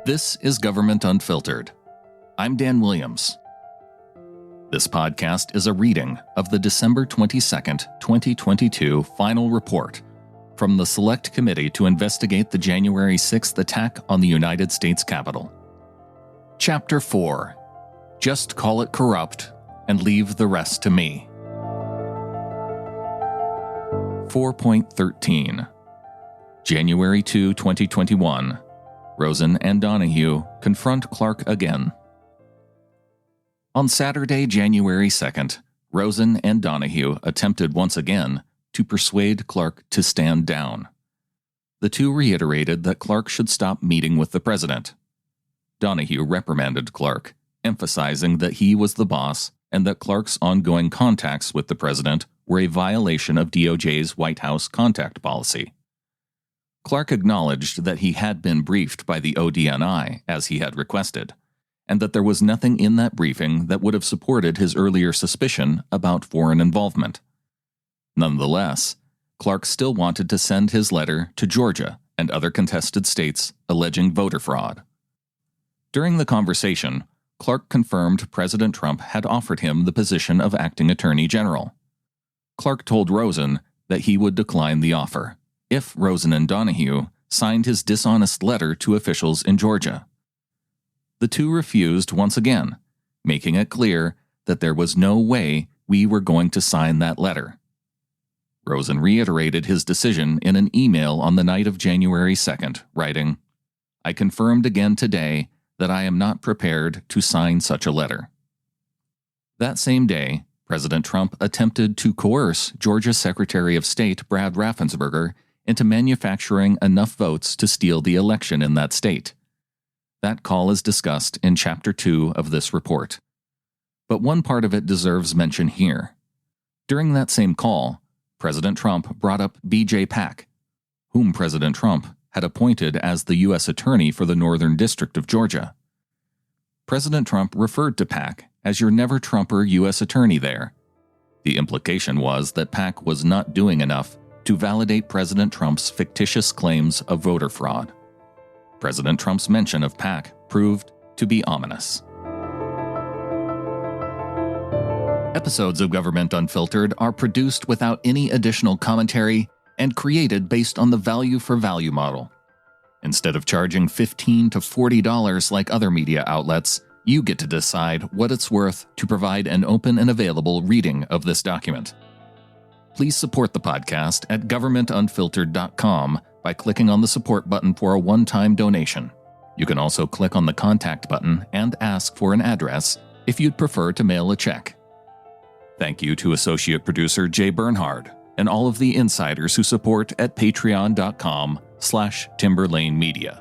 This is Government Unfiltered. I'm Dan Williams. This podcast is a reading of the December 22nd, 2022 final report from the Select Committee to investigate the January 6th attack on the United States Capitol. Chapter 4. Just call it corrupt and leave the rest to me. 4.13. January 2, 2021. Rosen and Donoghue confront Clark again. On Saturday, January 2nd, Rosen and Donoghue attempted once again to persuade Clark to stand down. The two reiterated that Clark should stop meeting with the president. Donoghue reprimanded Clark, emphasizing that he was the boss and that Clark's ongoing contacts with the president were a violation of DOJ's White House contact policy. Clark acknowledged that he had been briefed by the ODNI as he had requested, and that there was nothing in that briefing that would have supported his earlier suspicion about foreign involvement. Nonetheless, Clark still wanted to send his letter to Georgia and other contested states alleging voter fraud. During the conversation, Clark confirmed President Trump had offered him the position of acting attorney general. Clark told Rosen that he would decline the offer if Rosen and Donoghue signed his dishonest letter to officials in Georgia. The two refused once again, making it clear that there was no way we were going to sign that letter. Rosen reiterated his decision in an email on the night of January 2nd, writing, "I confirmed again today that I am not prepared to sign such a letter." That same day, President Trump attempted to coerce Georgia Secretary of State Brad Raffensperger into manufacturing enough votes to steal the election in that state. That call is discussed in Chapter 2 of this report. But one part of it deserves mention here. During that same call, President Trump brought up B.J. Pak, whom President Trump had appointed as the U.S. Attorney for the Northern District of Georgia. President Trump referred to Pak as your never-Trumper U.S. Attorney there. The implication was that Pak was not doing enough to validate President Trump's fictitious claims of voter fraud. President Trump's mention of Pak proved to be ominous. Episodes of Government Unfiltered are produced without any additional commentary and created based on the value-for-value model. Instead of charging $15 to $40 like other media outlets, you get to decide what it's worth to provide an open and available reading of this document. Please support the podcast at governmentunfiltered.com by clicking on the support button for a one-time donation. You can also click on the contact button and ask for an address if you'd prefer to mail a check. Thank you to associate producer Jay Bernhard and all of the insiders who support at patreon.com/timberlanemedia.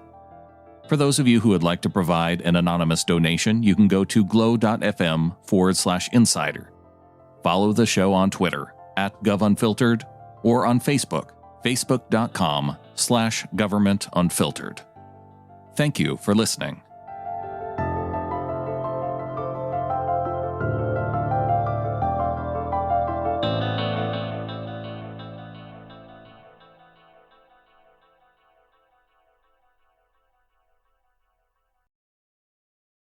For those of you who would like to provide an anonymous donation, you can go to glow.fm/insider. Follow the show on Twitter @govunfiltered or on Facebook, facebook.com/governmentunfiltered. Thank you for listening.